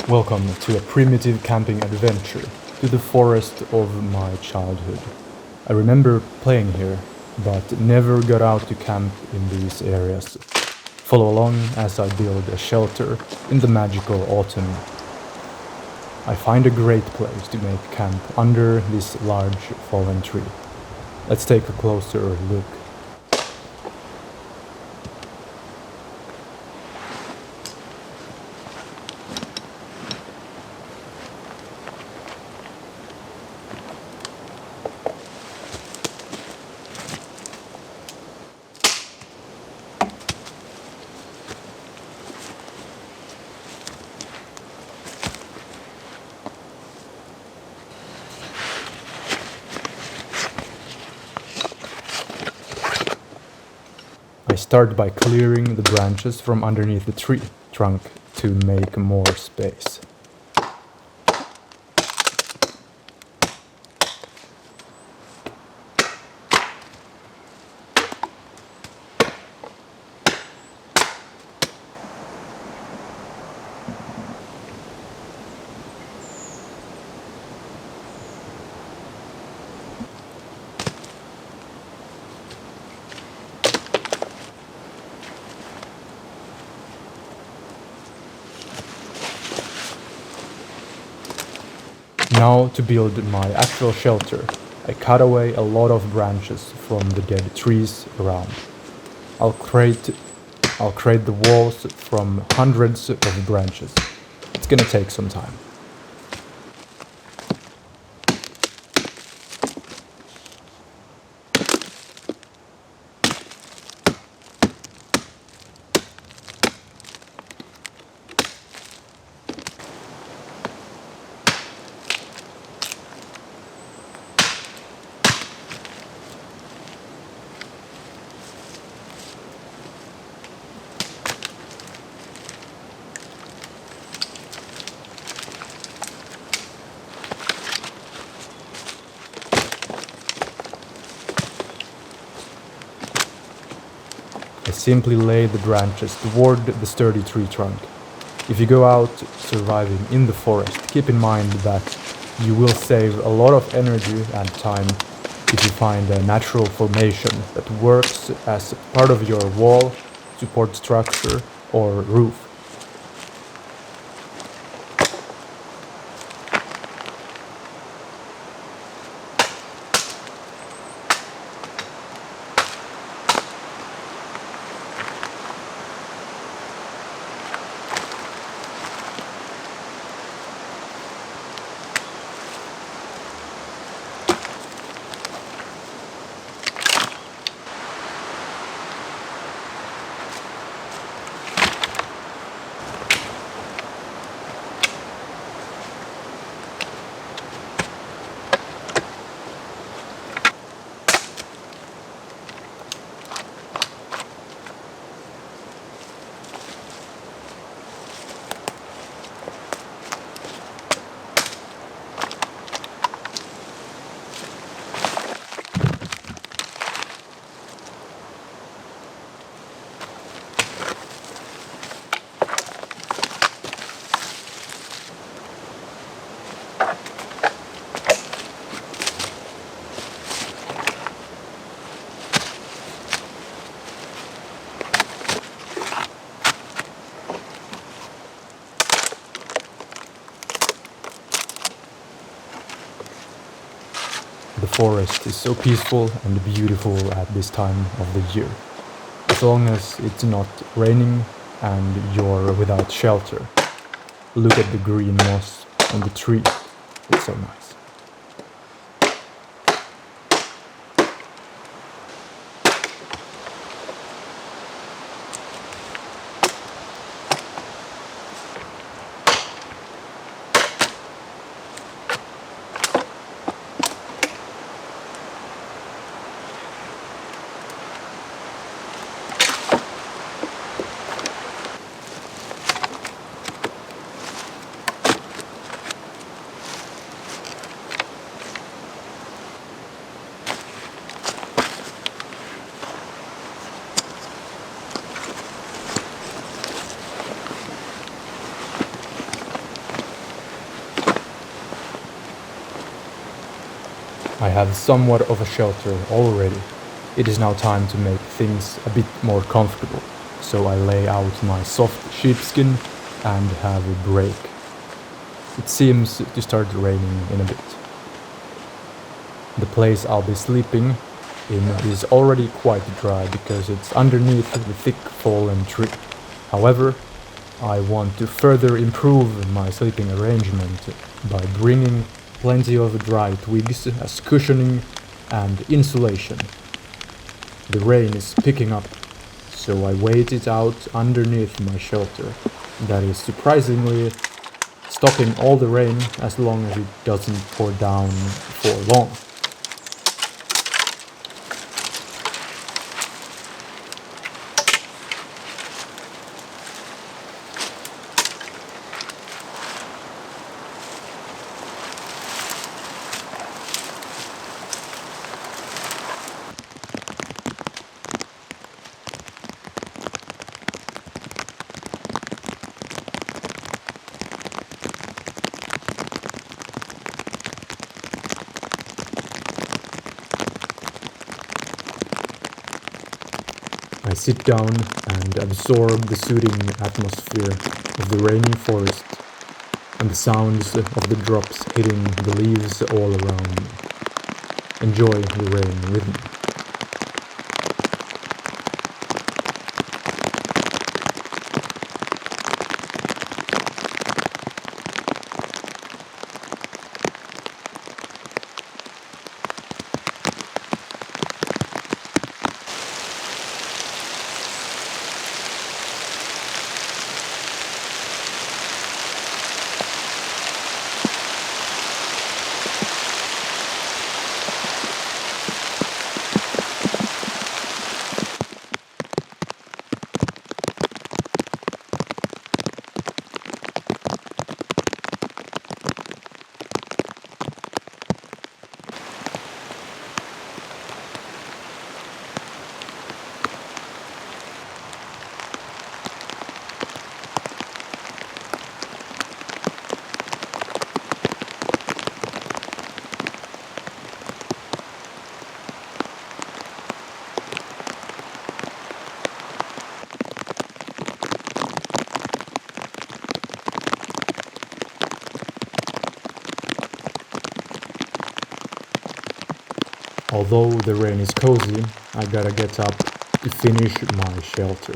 Welcome to a primitive camping adventure to the forest of my childhood. I remember playing here, but never got out to camp in these areas. Follow along as I build a shelter in the magical autumn. I find a great place to make camp under this large fallen tree. Let's take a closer look. I start by clearing the branches from underneath the tree trunk to make more space. Now to build my actual shelter, I cut away a lot of branches from the dead trees around. I'll create the walls from hundreds of branches. It's gonna take some time. I simply lay the branches toward the sturdy tree trunk. If you go out surviving in the forest, keep in mind that you will save a lot of energy and time if you find a natural formation that works as part of your wall, support structure, or roof. The forest is so peaceful and beautiful at this time of the year. As long as it's not raining and you're without shelter. Look at the green moss on the tree. It's so nice. I have somewhat of a shelter already. It is now time to make things a bit more comfortable, so I lay out my soft sheepskin and have a break. It seems to start raining in a bit. The place I'll be sleeping in is already quite dry because it's underneath the thick fallen tree. However, I want to further improve my sleeping arrangement by bringing plenty of dry twigs as cushioning and insulation. The rain is picking up, so I wait it out underneath my shelter. That is surprisingly stopping all the rain as long as it doesn't pour down for long. I sit down and absorb the soothing atmosphere of the rainy forest and the sounds of the drops hitting the leaves all around me. Enjoy the rain with me. Although the rain is cozy, I gotta get up to finish my shelter.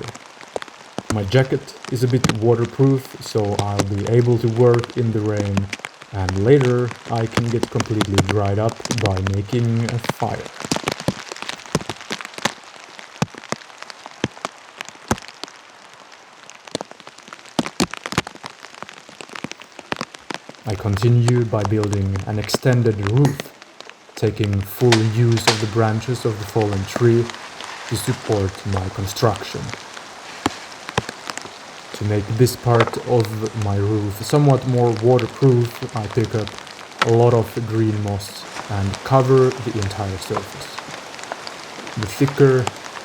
My jacket is a bit waterproof, so I'll be able to work in the rain, and later I can get completely dried up by making a fire. I continue by building an extended roof, taking full use of the branches of the fallen tree to support my construction. To make this part of my roof somewhat more waterproof, I pick up a lot of green moss and cover the entire surface. The thicker,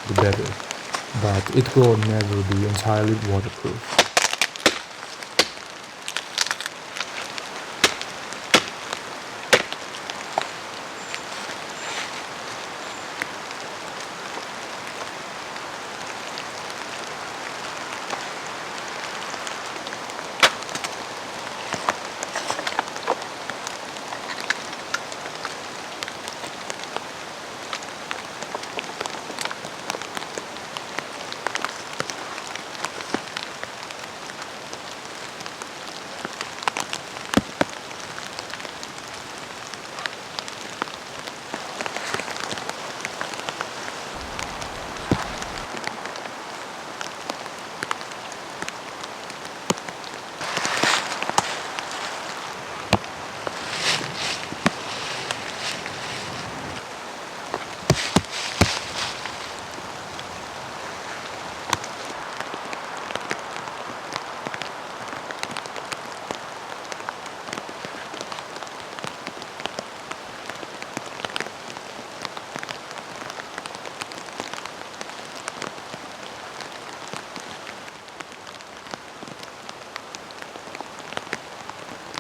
the better, but it will never be entirely waterproof.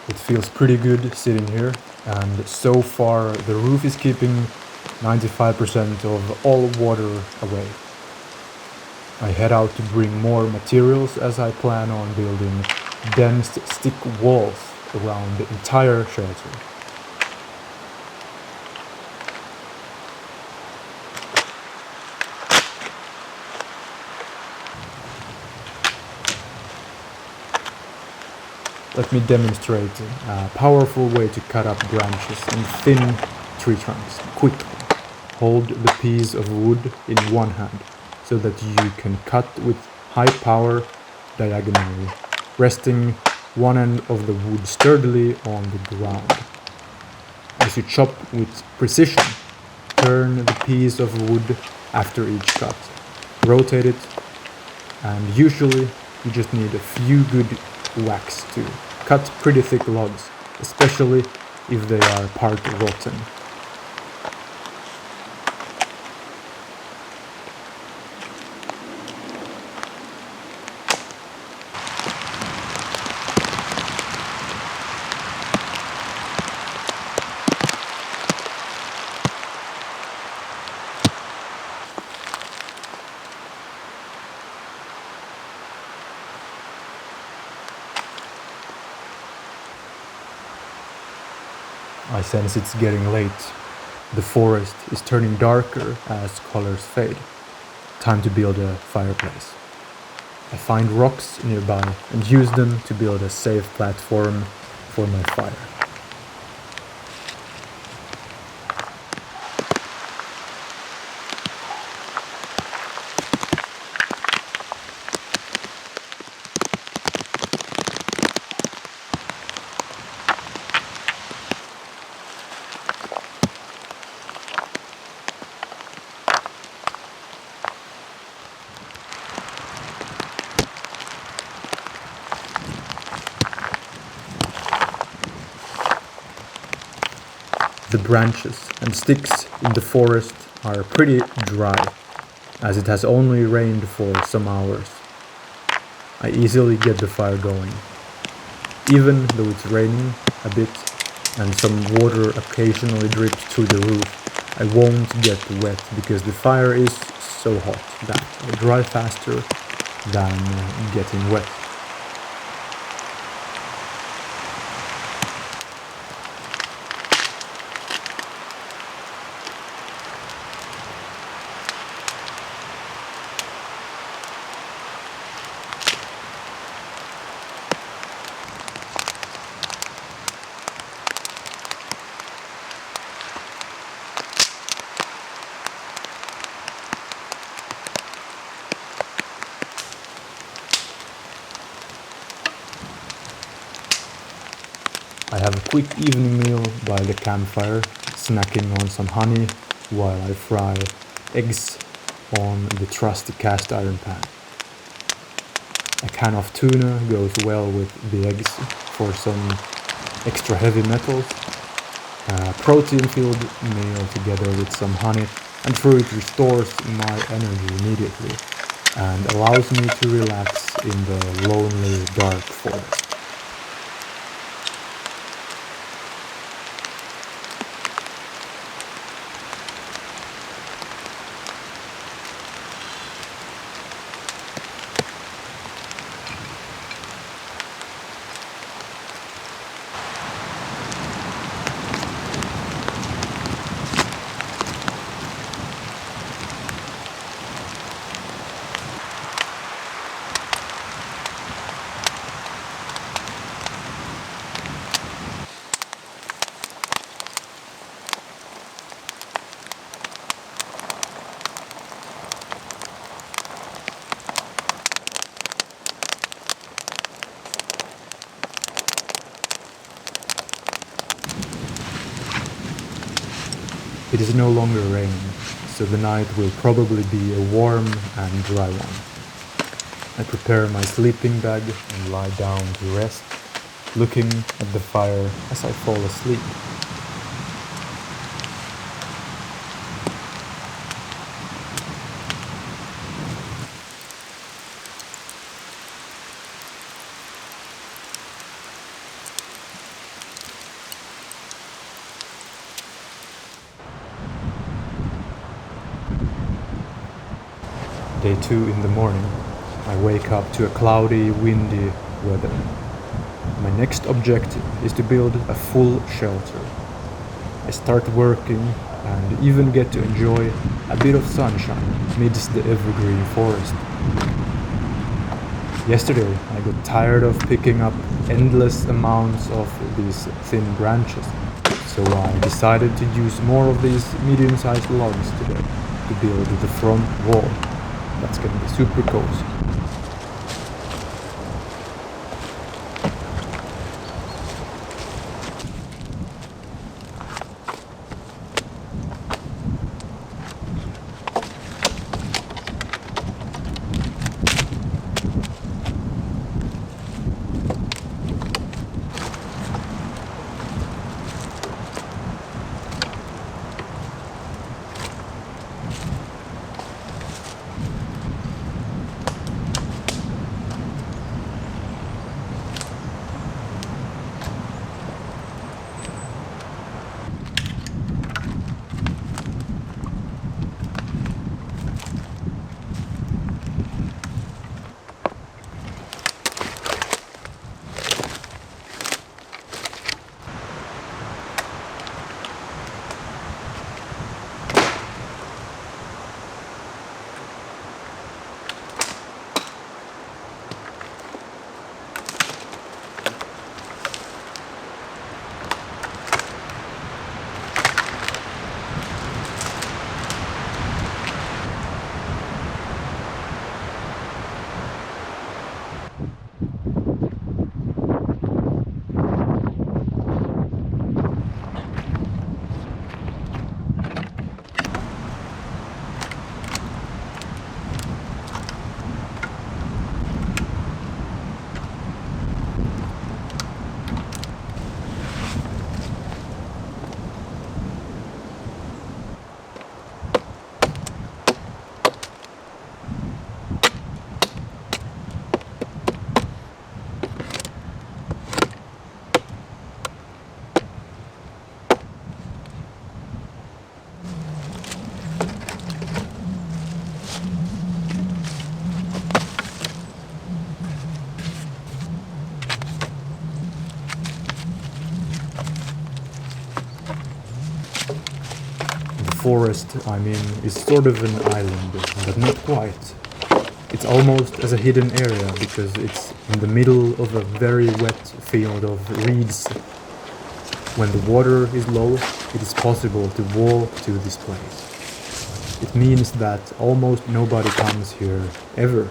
It feels pretty good sitting here and so far the roof is keeping 95% of all water away. I head out to bring more materials as I plan on building dense stick walls around the entire shelter. Let me demonstrate a powerful way to cut up branches and thin tree trunks quickly. Hold the piece of wood in one hand so that you can cut with high power diagonally, resting one end of the wood sturdily on the ground. As you chop with precision, turn the piece of wood after each cut. Rotate it, and usually you just need a few good whacks to cut pretty thick logs, especially if they are part rotten. I sense it's getting late. The forest is turning darker as colors fade. Time to build a fireplace. I find rocks nearby and use them to build a safe platform for my fire. The branches and sticks in the forest are pretty dry, as it has only rained for some hours. I easily get the fire going. Even though it's raining a bit and some water occasionally drips through the roof, I won't get wet because the fire is so hot that I dry faster than getting wet. I have a quick evening meal by the campfire, snacking on some honey while I fry eggs on the trusty cast iron pan. A can of tuna goes well with the eggs for some extra heavy metals. A protein-filled meal together with some honey and fruit restores my energy immediately and allows me to relax in the lonely dark forest. It is no longer raining, so the night will probably be a warm and dry one. I prepare my sleeping bag and lie down to rest, looking at the fire as I fall asleep. Day 2 in the morning. I wake up to a cloudy, windy weather. My next objective is to build a full shelter. I start working and even get to enjoy a bit of sunshine amidst the evergreen forest. Yesterday I got tired of picking up endless amounts of these thin branches, so I decided to use more of these medium-sized logs today to build the front wall. That's gonna be super cozy. The forest I'm in is sort of an island, but not quite. It's almost as a hidden area because it's in the middle of a very wet field of reeds. When the water is low, it is possible to walk to this place. It means that almost nobody comes here ever.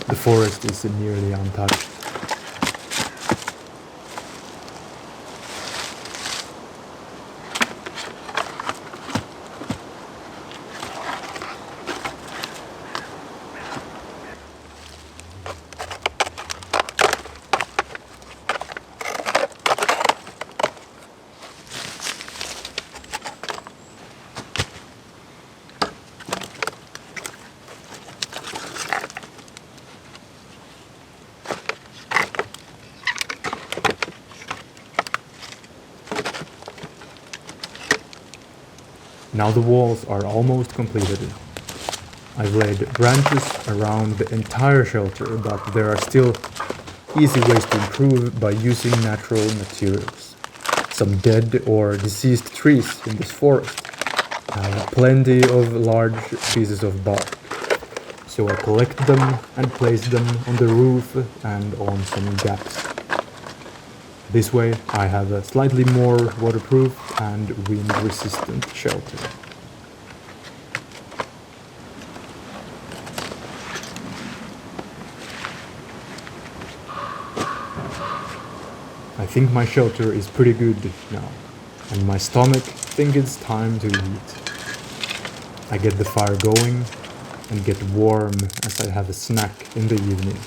The forest is nearly untouched. Now the walls are almost completed. I've laid branches around the entire shelter, but there are still easy ways to improve by using natural materials. Some dead or deceased trees in this forest have plenty of large pieces of bark, so I collect them and place them on the roof and on some gaps. This way I have a slightly more waterproof and wind-resistant shelter. I think my shelter is pretty good now, and my stomach thinks it's time to eat. I get the fire going and get warm as I have a snack in the evening.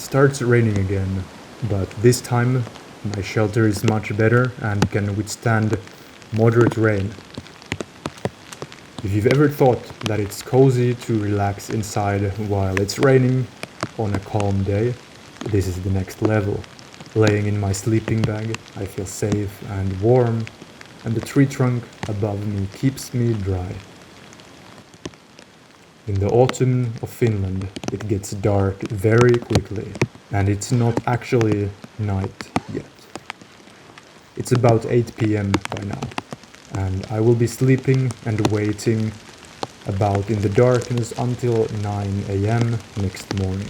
starts raining again, but this time my shelter is much better and can withstand moderate rain. If you've ever thought that it's cozy to relax inside while it's raining on a calm day, this is the next level. Laying in my sleeping bag, I feel safe and warm, and the tree trunk above me keeps me dry. In the autumn of Finland, it gets dark very quickly, and it's not actually night yet. It's about 8 p.m. by now, and I will be sleeping and waiting about in the darkness until 9 a.m. next morning.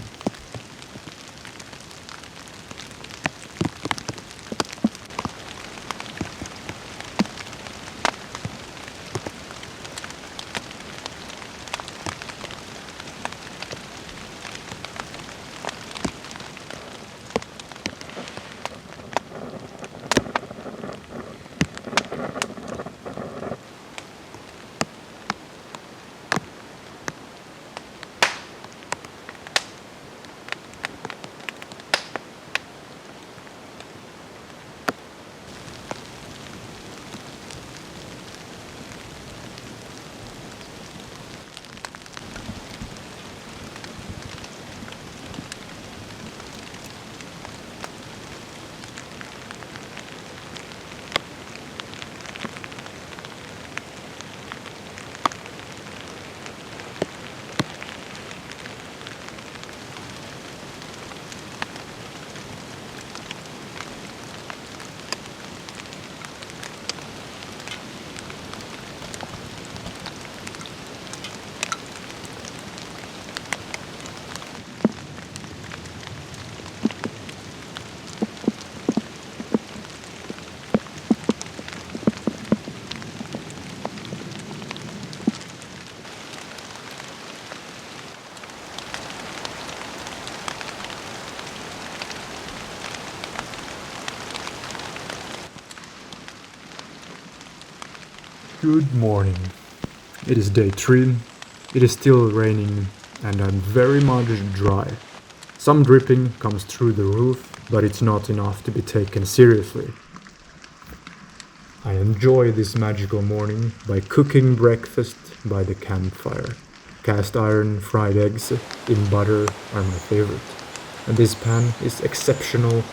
Good morning. It is day 3. It is still raining and I'm very much dry. Some dripping comes through the roof, but it's not enough to be taken seriously. I enjoy this magical morning by cooking breakfast by the campfire. Cast iron fried eggs in butter are my favorite. And this pan is exceptional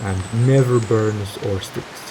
and never burns or sticks.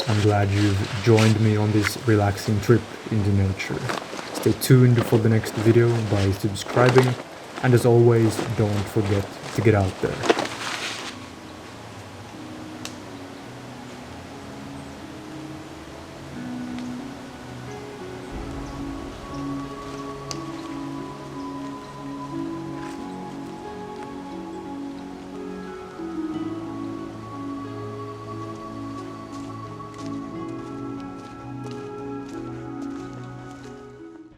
I'm glad you've joined me on this relaxing trip into nature. Stay tuned for the next video by subscribing, and as always, don't forget to get out there.